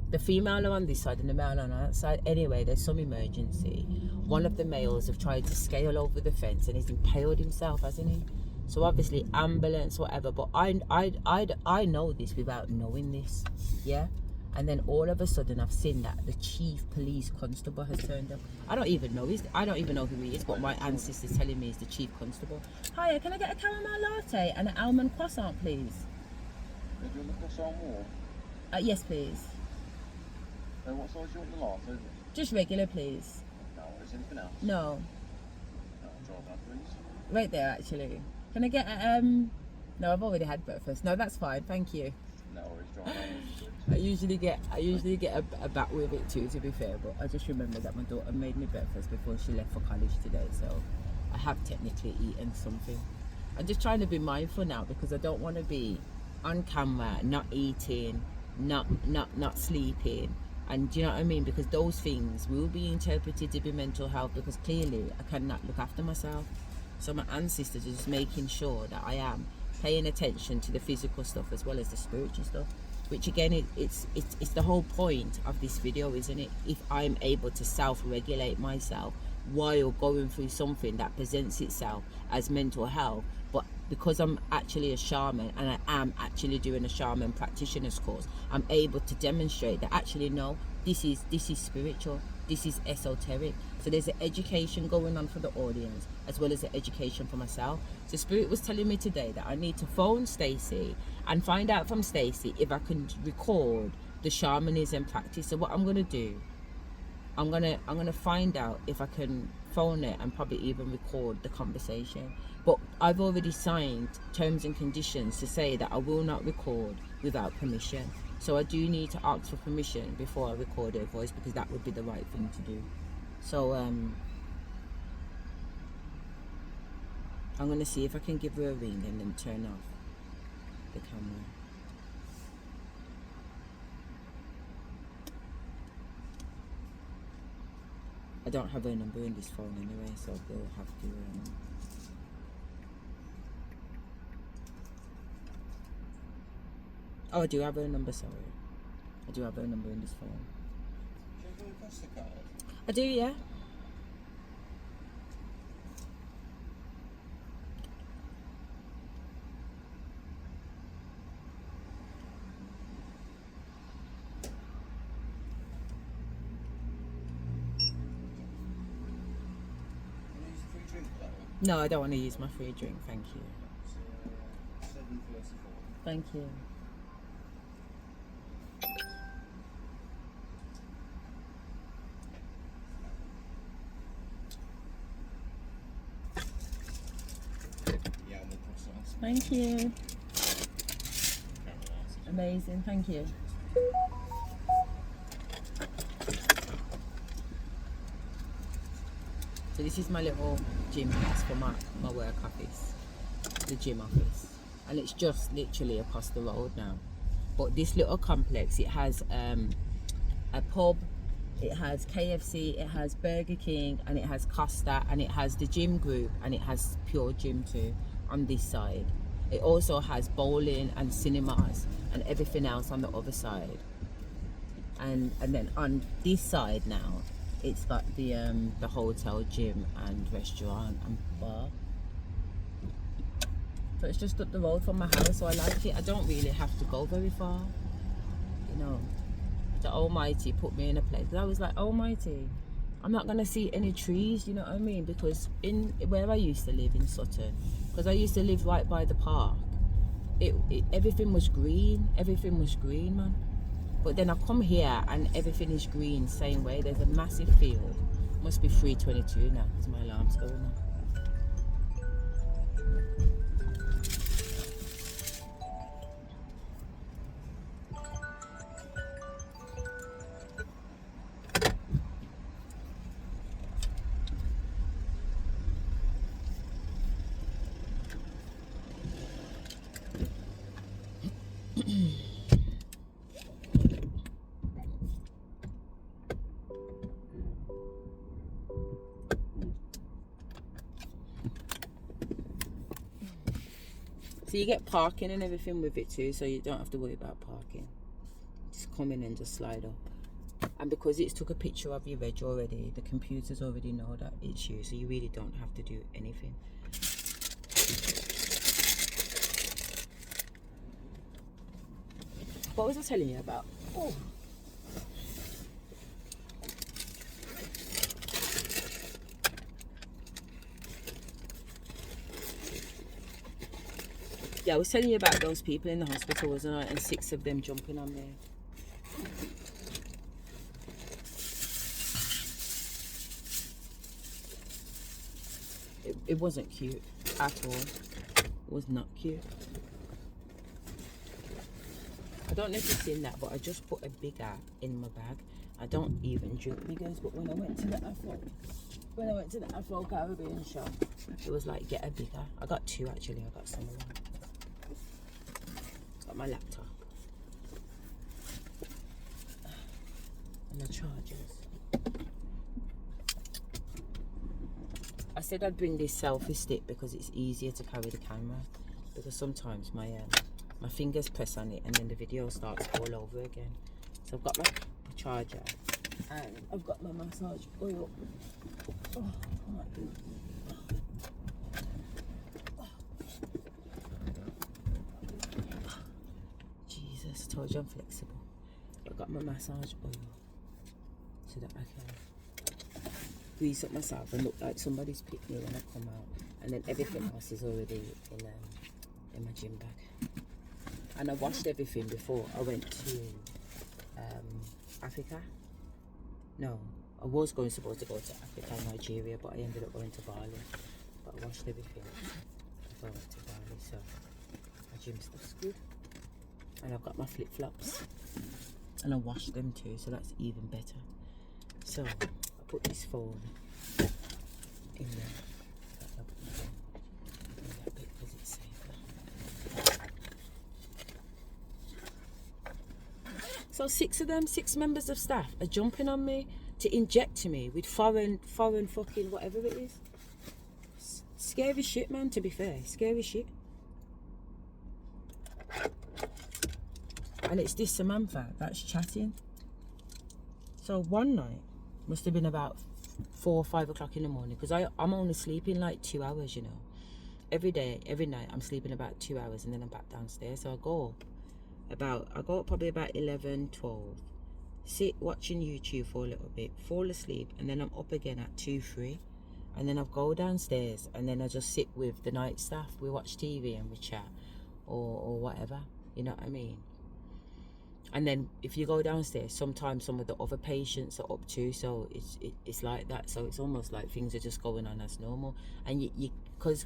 the female are on this side and the male on that side. Anyway, there's some emergency. One of the males have tried to scale over the fence and he's impaled himself, hasn't he? So obviously ambulance, whatever. But I know this without knowing this, yeah. And then all of a sudden I've seen that the chief police constable has turned up. I don't even know who he is, but my ancestors telling me he's the chief constable. Hiya, can I get a caramel latte and an almond croissant, please? Do you want the croissant more? Yes, please. What size do you want the latte? Just regular, please. No, is there anything else? No. No, try that, please. Right there, actually. Can I get a, no, I've already had breakfast. No, that's fine, thank you. No worries, try that. I usually get a bat with it too, to be fair, but I just remember that my daughter made me breakfast before she left for college today, so I have technically eaten something. I'm just trying to be mindful now, because I don't want to be on camera, not eating, not sleeping, and do you know what I mean? Because those things will be interpreted to be mental health, because clearly I cannot look after myself. So my ancestors are just making sure that I am paying attention to the physical stuff as well as the spiritual stuff, which again, it's the whole point of this video, isn't it? If I'm able to self-regulate myself while going through something that presents itself as mental health, but because I'm actually a shaman and I am actually doing a shaman practitioner's course, I'm able to demonstrate that actually no, this is spiritual, this is esoteric. So there's an education going on for the audience as well as an education for myself. So Spirit was telling me today that I need to phone Stacey and find out from Stacey if I can record the shamanism practice. So what I'm gonna do, I'm gonna find out if I can phone it and probably even record the conversation. But I've already signed terms and conditions to say that I will not record without permission. So I do need to ask for permission before I record her voice, because that would be the right thing to do. So I'm gonna see if I can give her a ring and then turn off the camera. I don't have her number in this phone anyway, so they'll have to oh, I do have her number, sorry. I do have her number in this phone. Do you have a Costa card? I do, yeah. No, I don't want to use my free drink, thank you. Thank you. Thank you. Amazing, thank you. So this is my little gym class for my work office, the gym office. And it's just literally across the road now. But this little complex, it has a pub, it has KFC, it has Burger King, and it has Costa, and it has the gym group, and it has Pure Gym too on this side. It also has bowling and cinemas and everything else on the other side. And then on this side now, It's got the hotel, gym and restaurant and bar. So it's just up the road from my house, so I like it. I don't really have to go very far. You know, the Almighty put me in a place. I was like, Almighty, I'm not gonna see any trees, you know what I mean? Because in where I used to live in Sutton, because I used to live right by the park, everything was green. Everything was green, man. But then I come here and everything is green, same way. There's a massive field. Must be 3:22 now because my alarm's going on. So you get parking and everything with it too, so you don't have to worry about parking. Just come in and just slide up. And because it's took a picture of your reg already, the computers already know that it's you, so you really don't have to do anything. What was I telling you about? Oh. Yeah, I was telling you about those people in the hospital, wasn't I? And 6 of them jumping on me. It wasn't cute at all. It was not cute. I don't know if you've seen that, but I just put a bigger in my bag. I don't even drink biggers, but when I went to the Afro Caribbean shop, it was like, get a bigger. I got 2 actually. I got some of them. Got my laptop and the chargers. I said I'd bring this selfie stick because it's easier to carry the camera, because sometimes my fingers press on it and then the video starts all over again. So I've got my charger and I've got my massage oil. Oh my goodness. Jesus, I told you I'm flexible. I've got my massage oil so that I can grease up myself and look like somebody's picked me when I come out, and then everything else is already in my gym bag. And I washed everything before I went to Africa. No, I was supposed to go to Africa and Nigeria, but I ended up going to Bali. But I washed everything before I went to Bali, so my gym stuff's good. And I've got my flip-flops and I washed them too, so that's even better. So I put this phone in there. That bit because it's safer. So 6 of them, 6 members of staff are jumping on me to inject me with foreign fucking whatever it is. Scary shit, man, to be fair. Scary shit. And it's this Samantha that's chatting. So one night, must have been about 4 or 5 o'clock in the morning, because I'm only sleeping like 2 hours, you know. Every night I'm sleeping about 2 hours and then I'm back downstairs. So I go up probably about 11, 12, sit watching YouTube for a little bit, fall asleep, and then I'm up again at 2, 3. And then I go downstairs and then I just sit with the night staff. We watch TV and we chat or whatever, you know what I mean? And then if you go downstairs, sometimes some of the other patients are up too, so it's like that. So it's almost like things are just going on as normal. And you cause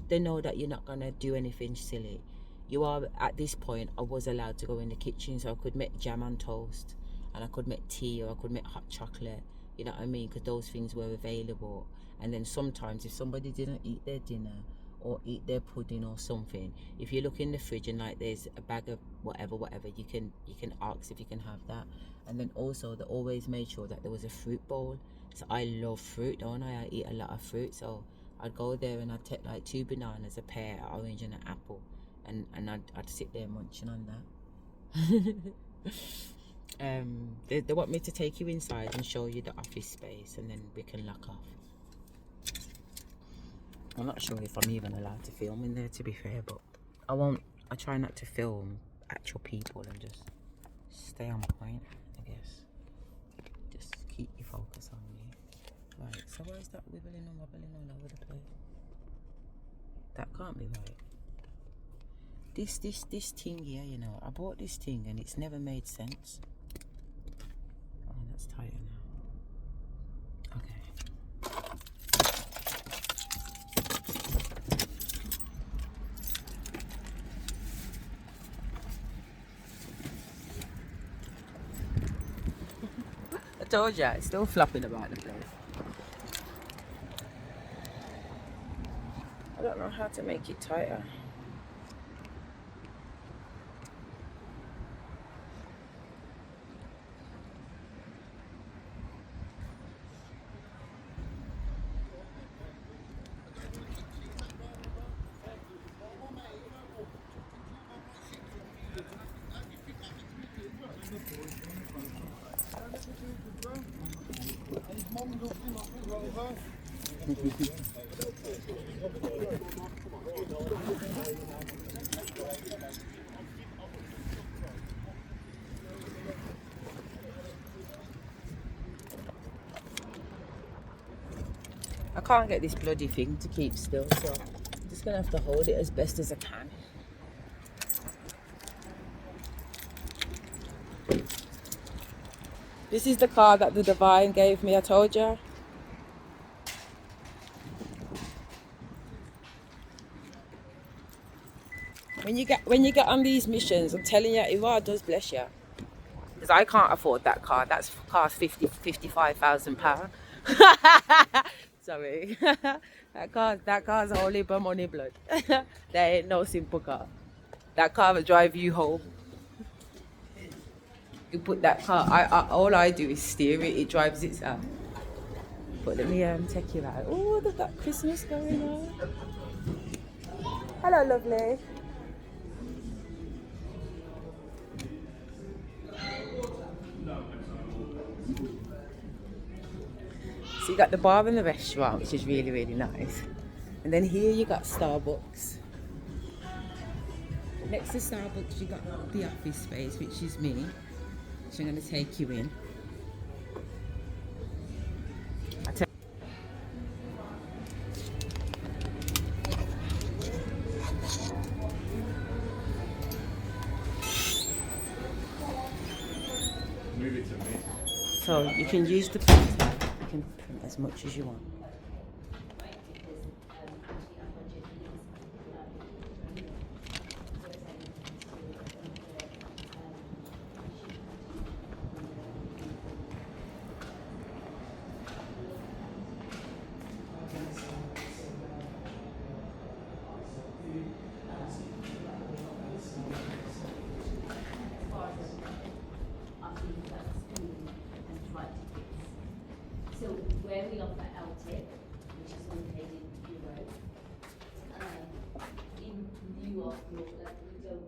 they know that you're not gonna do anything silly. You are, at this point, I was allowed to go in the kitchen, so I could make jam and toast, and I could make tea, or I could make hot chocolate, you know what I mean? Because those things were available. And then sometimes if somebody didn't eat their dinner or eat their pudding or something, if you look in the fridge and like there's a bag of whatever, you can ask if you can have that. And then also they always made sure that there was a fruit bowl. So I love fruit, don't I? I eat a lot of fruit, so I'd go there and I'd take like 2 bananas, a pear, an orange and an apple, and I'd sit there munching on that. They want me to take you inside and show you the office space, and then we can lock off. I'm not sure if I'm even allowed to film in there, to be fair, but I try not to film actual people and just stay on point, I guess. Just keep your focus on me. Right, so why is that wibbling and wobbling all over the place? That can't be right. This thing here, you know, I bought this thing and it's never made sense. Oh, that's tighter now. Okay. I told you, it's still flopping about the place. I don't know how to make it tighter. I can't get this bloody thing to keep still, so I'm just gonna have to hold it as best as I can. This is the car that the divine gave me, I told you. When you get on these missions, I'm telling you, Allah does bless you. Because I can't afford that car. That's cost £55,000. Sorry. that car's only for money blood. There ain't no simple car. That car will drive you home. You put that car, all I do is steer it, it drives itself. But let me take you out. Oh, they've got Christmas going on. Hello, lovely. So you got the bar and the restaurant, which is really, really nice. And then here you got Starbucks. Next to Starbucks, you got the office space, which is me. Which I'm going to take you in. Move it to me. So you can use the printer. You can print as much as you want. So where we offer LTIP, which is unpaid in euro, in lieu of your, like, we don't.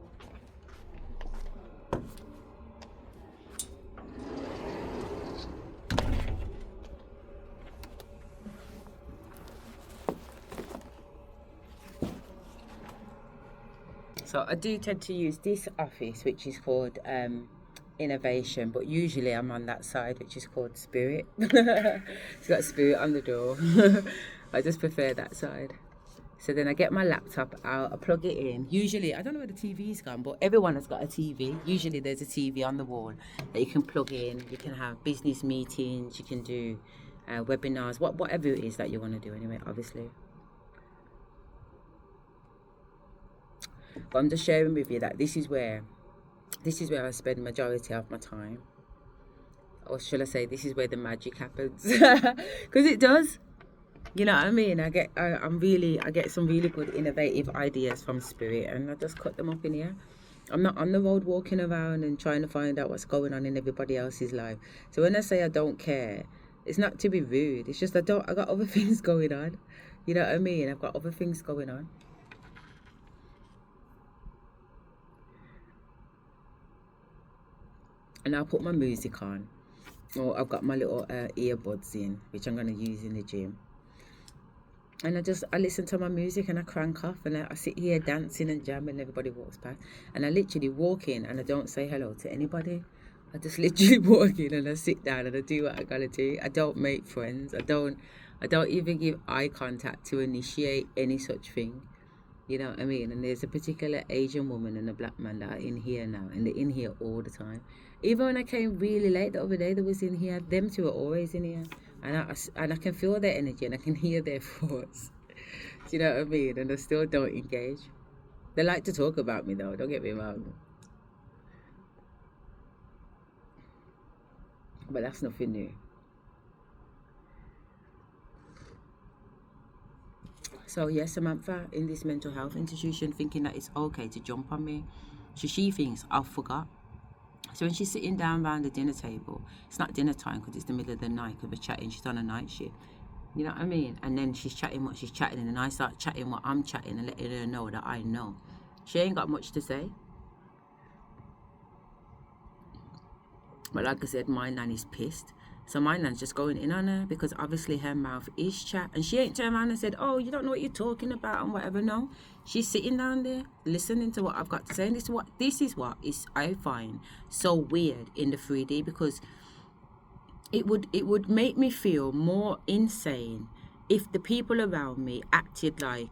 So I do tend to use this office, which is called Innovation, but usually I'm on that side, which is called Spirit. It's got Spirit on the door. I just prefer that side. So then I get my laptop out, I plug it in. Usually, I don't know where the TV's gone, but everyone has got a TV. Usually there's a TV on the wall that you can plug in. You can have business meetings, you can do webinars, whatever it is that you want to do anyway, obviously. But I'm just sharing with you that this is where I spend the majority of my time. Or shall I say, this is where the magic happens. Because it does. You know what I mean? I get some really good innovative ideas from Spirit, and I just cut them up in here. I'm not on the road walking around and trying to find out what's going on in everybody else's life. So when I say I don't care, it's not to be rude. It's just I got other things going on. You know what I mean? I've got other things going on. and I'll put my music on, or I've got my little earbuds in, which I'm going to use in the gym. And I listen to my music and I crank off, and I sit here dancing and jamming, and everybody walks past. And I literally walk in and I don't say hello to anybody. I just literally walk in and I sit down and I do what I gotta do. I don't make friends. I don't even give eye contact to initiate any such thing. You know what I mean? And there's a particular Asian woman and a black man that are in here now, and they're in here all the time. Even when I came really late the other day, they was in here. Them two are always in here. And I can feel their energy and I can hear their thoughts. Do you know what I mean? And I still don't engage. They like to talk about me though, don't get me wrong. But that's nothing new. So yes, Samantha in this mental health institution thinking that it's okay to jump on me. So she thinks I forgot. So when she's sitting down around the dinner table, it's not dinner time because it's the middle of the night because we're chatting, she's on a night shift. You know what I mean? And then she's chatting what she's chatting, and then I start chatting what I'm chatting and letting her know that I know. She ain't got much to say. But like I said, my nan is pissed. So my nan's just going in on her because obviously her mouth is chat. And she ain't turned around and said, oh, you don't know what you're talking about and whatever. No, she's sitting down there listening to what I've got to say. And this is what I find so weird in the 3D, because it would make me feel more insane if the people around me acted like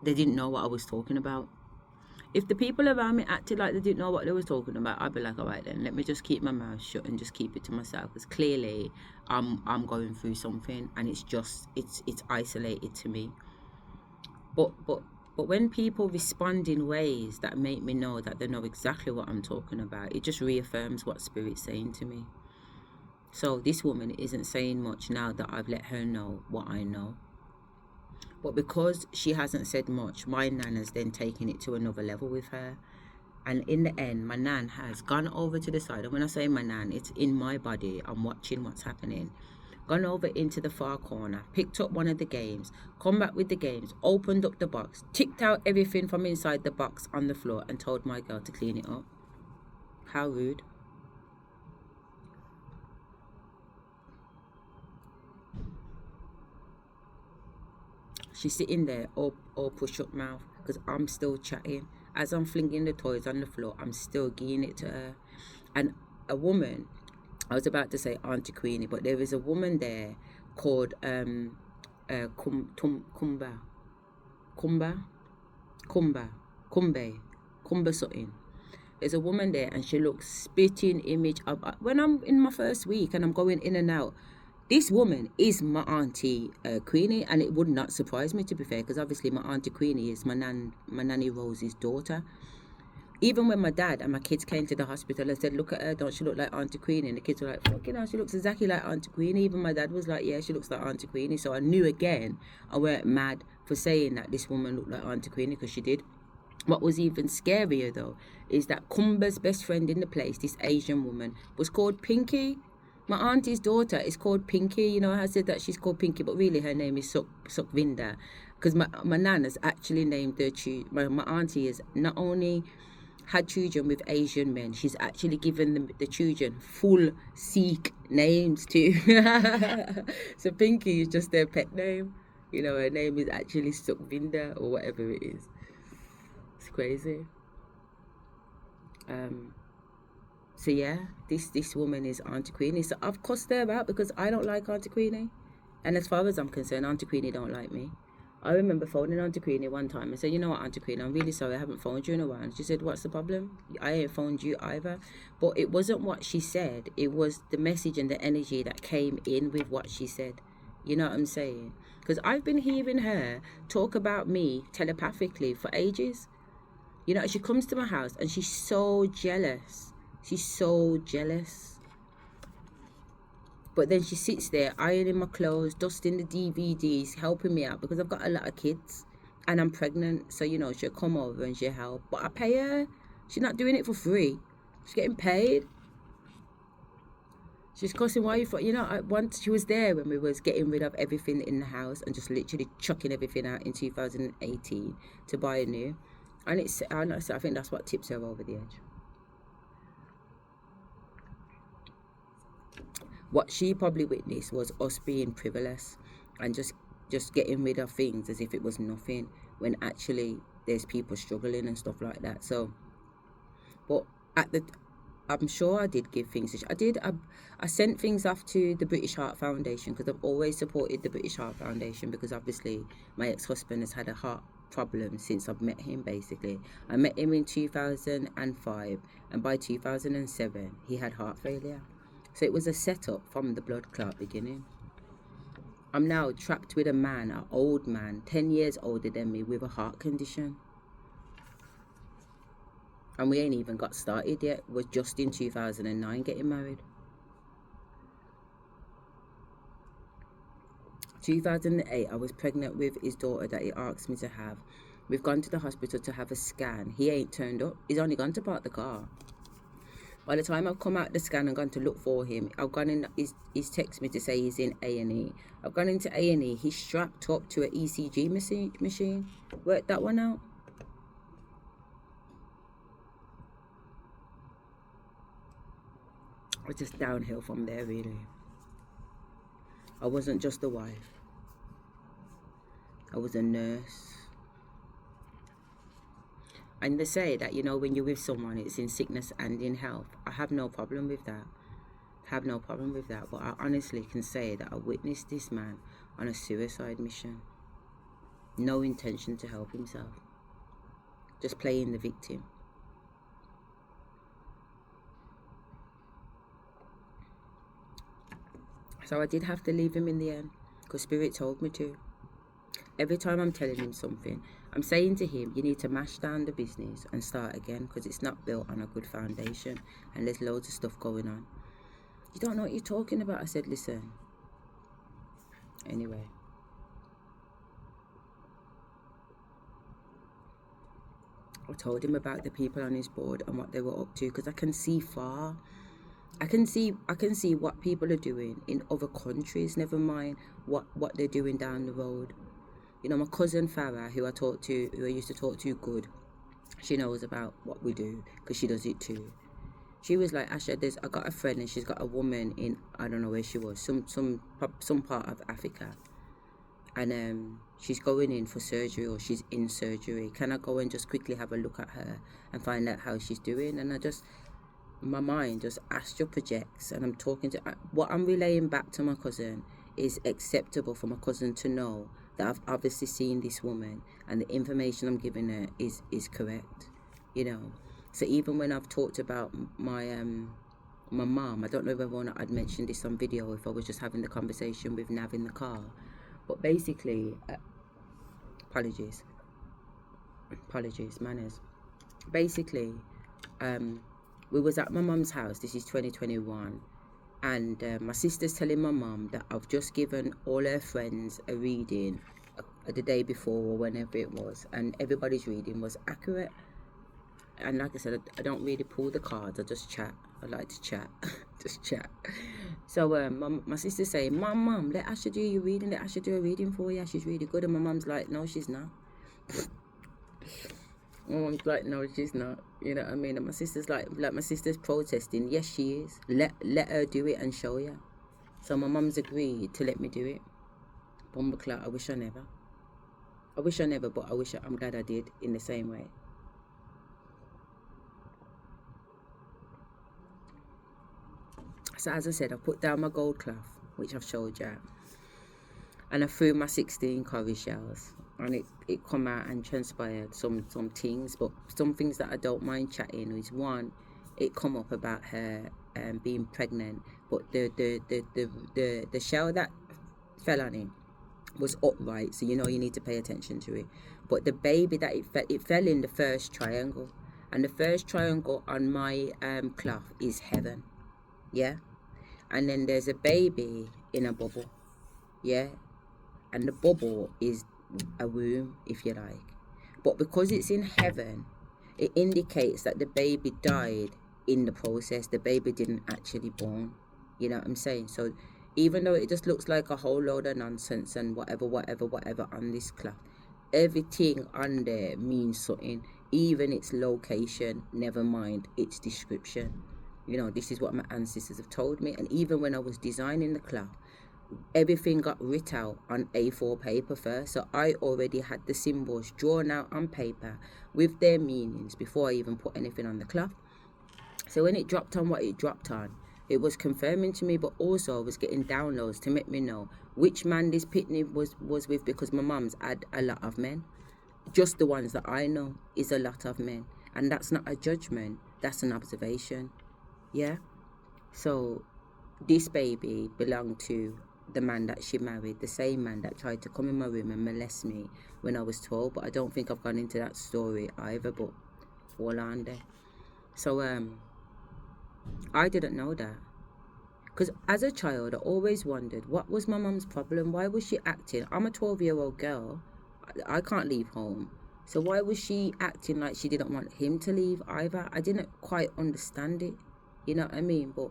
they didn't know what I was talking about. If the people around me acted like they didn't know what they were talking about, I'd be like, all right then, let me just keep my mouth shut and just keep it to myself, because clearly I'm going through something and it's isolated to me. But when people respond in ways that make me know that they know exactly what I'm talking about, it just reaffirms what Spirit's saying to me. So this woman isn't saying much now that I've let her know what I know. But because she hasn't said much, my nan has then taken it to another level with her. And in the end, my nan has gone over to the side. And when I say my nan, it's in my body. I'm watching what's happening. Gone over into the far corner, picked up one of the games, come back with the games, opened up the box, ticked out everything from inside the box on the floor and told my girl to clean it up. How rude. She's sitting there all push up mouth because I'm still chatting. As I'm flinging the toys on the floor, I'm still giving it to her. And a woman, I was about to say Auntie Queenie, but there is a woman there called Kumba something. There's a woman there and she looks spitting image of, when I'm in my first week and I'm going in and out, this woman is my Auntie Queenie, and it would not surprise me, to be fair, because obviously my Auntie Queenie is my nanny Rose's daughter. Even when my dad and my kids came to the hospital, I said, look at her, don't she look like Auntie Queenie? And the kids were like, fucking hell, she looks exactly like Auntie Queenie. Even my dad was like, yeah, she looks like Auntie Queenie. So I knew again, I weren't mad for saying that this woman looked like Auntie Queenie, because she did. What was even scarier though, is that Kumba's best friend in the place, this Asian woman, was called Pinky. My auntie's daughter is called Pinky. You know, I said that she's called Pinky, but really her name is Sukvinda, because my nan has actually named her my auntie has not only had children with Asian men, she's actually given the children full Sikh names too. So Pinky is just their pet name. You know, her name is actually Sukvinda or whatever it is. It's crazy. So yeah, this woman is Auntie Queenie. So I've cussed her out because I don't like Auntie Queenie. And as far as I'm concerned, Auntie Queenie don't like me. I remember phoning Auntie Queenie one time and said, you know what, Auntie Queenie, I'm really sorry, I haven't phoned you in a while. And she said, what's the problem? I ain't phoned you either. But it wasn't what she said. It was the message and the energy that came in with what she said. You know what I'm saying? Because I've been hearing her talk about me telepathically for ages. You know, she comes to my house and she's so jealous. She's so jealous. But then she sits there ironing my clothes, dusting the DVDs, helping me out because I've got a lot of kids and I'm pregnant. So, you know, she'll come over and she'll help. But I pay her. She's not doing it for free. She's getting paid. She's cussing, why you know, once she was there when we was getting rid of everything in the house and just literally chucking everything out in 2018 to buy a new. And I think that's what tips her over the edge. What she probably witnessed was us being frivolous and just getting rid of things as if it was nothing, when actually there's people struggling and stuff like that. So, but I'm sure I did give things. I sent things off to the British Heart Foundation, because I've always supported the British Heart Foundation, because obviously my ex-husband has had a heart problem since I've met him. Basically, I met him in 2005, and by 2007 he had heart failure. So it was a setup from the blood clot beginning. I'm now trapped with a man, an old man, 10 years older than me, with a heart condition. And we ain't even got started yet. We're just in 2009 getting married. 2008, I was pregnant with his daughter that he asked me to have. We've gone to the hospital to have a scan. He ain't turned up. He's only gone to park the car. By the time I've come out the scan and gone to look for him, I've gone in. He's texted me to say he's in A&E. I've gone into A&E. He's strapped up to an ECG machine. Work that one out. It's just downhill from there, really. I wasn't just a wife. I was a nurse. And they say that, you know, when you're with someone, it's in sickness and in health. I have no problem with that. But I honestly can say that I witnessed this man on a suicide mission. No intention to help himself. Just playing the victim. So I did have to leave him in the end, because Spirit told me to. Every time I'm telling him something, I'm saying to him, you need to mash down the business and start again, because it's not built on a good foundation and there's loads of stuff going on. You don't know what you're talking about. I said, listen. Anyway. I told him about the people on his board and what they were up to, because I can see far. I can see what people are doing in other countries, never mind what they're doing down the road. You know, my cousin Farah, who I used to talk to good, she knows about what we do, because she does it too. She was like, Asha, I got a friend and she's got a woman in, I don't know where she was, some part of Africa. And she's going in for surgery, or she's in surgery. Can I go and just quickly have a look at her and find out how she's doing? And my mind just astral projects, and I'm talking to, what I'm relaying back to my cousin is acceptable for my cousin to know that I've obviously seen this woman, and the information I'm giving her is correct, you know. So even when I've talked about my mom, I don't know whether I'd mentioned this on video, if I was just having the conversation with Nav in the car, but basically, apologies, manners. Basically, we was at my mum's house. This is 2021, and my sister's telling my mum that I've just given all her friends a reading the day before, or whenever it was, and everybody's reading was accurate. And like I said, I don't really pull the cards. I just chat. I like to chat, just chat. So my sister's saying, Mum, let Asha do your reading. Let Asha do a reading for you. She's really good. And my mum's like, no, she's not. My mom's like, no, she's not. You know what I mean? And my sister's like my sister's protesting. Yes, she is. Let her do it and show you. So my mum's agreed to let me do it. Bumbleclot, I wish I never, but I'm glad I did in the same way. So as I said, I put down my gold cloth, which I've showed you, and I threw my 16 curry shells, and it come out and transpired some things, but some things that I don't mind chatting is, one, it come up about her being pregnant, but the shell that fell on it was upright, so you know you need to pay attention to it. But the baby that it fell in the first triangle, and the first triangle on my cloth is heaven, yeah. And then there's a baby in a bubble, yeah, and the bubble is a womb, if you like. But because it's in heaven, it indicates that the baby died in the process. The baby didn't actually born. You know what I'm saying? So even though it just looks like a whole load of nonsense and whatever on this cloth, everything on there means something, even its location, never mind its description. You know, this is what my ancestors have told me. And even when I was designing the cloth, everything got written out on A4 paper first. So I already had the symbols drawn out on paper with their meanings before I even put anything on the cloth. So when it dropped on what it dropped on, it was confirming to me, but also I was getting downloads to make me know which man this pitney was with, because my mum's had a lot of men. Just the ones that I know is a lot of men. And that's not a judgment, that's an observation. Yeah? So this baby belonged to the man that she married, the same man that tried to come in my room and molest me when I was 12. But I don't think I've gone into that story either, but all on there. So I didn't know that, because as a child I always wondered, what was my mum's problem? Why was she acting, I'm a 12-year-old girl, I can't leave home, so why was she acting like she didn't want him to leave either? I didn't quite understand it, you know what I mean? But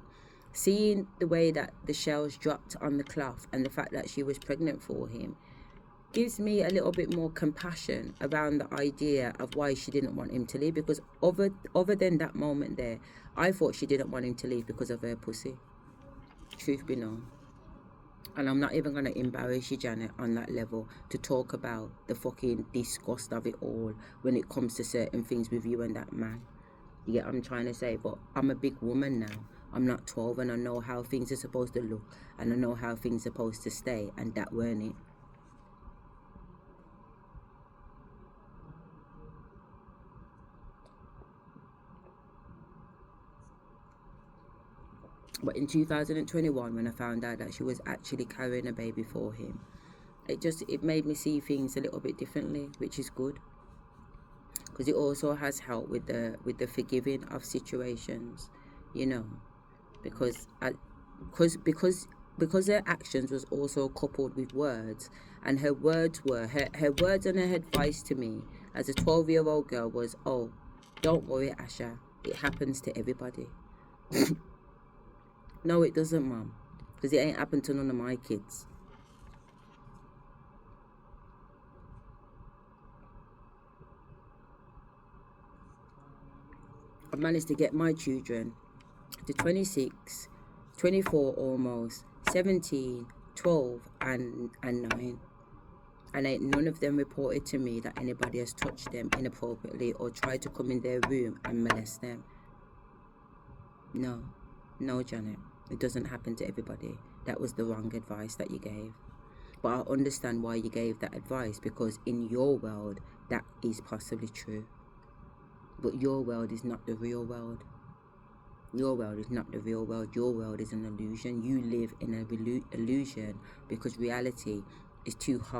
seeing the way that the shells dropped on the cloth and the fact that she was pregnant for him gives me a little bit more compassion around the idea of why she didn't want him to leave. Because other than that moment there, I thought she didn't want him to leave because of her pussy, truth be known. And I'm not even going to embarrass you, Janet, on that level to talk about the fucking disgust of it all when it comes to certain things with you and that man. You get what I'm trying to say? But I'm a big woman now. I'm not 12, and I know how things are supposed to look, and I know how things are supposed to stay, and that weren't it. But in 2021, when I found out that she was actually carrying a baby for him, it made me see things a little bit differently, which is good, because it also has helped with the forgiving of situations, you know, because her actions was also coupled with words, and her words and her advice to me as a 12-year-old girl was, oh, don't worry, Asha, it happens to everybody. No, it doesn't, Mum, because it ain't happened to none of my kids. I managed to get my children to 26, 24 almost, 17, 12 and 9. And ain't none of them reported to me that anybody has touched them inappropriately or tried to come in their room and molest them. No, Janet, it doesn't happen to everybody. That was the wrong advice that you gave. But I understand why you gave that advice, because in your world, that is possibly true. But your world is not the real world. Your world is not the real world. Your world is an illusion. You live in an illusion because reality is too hard.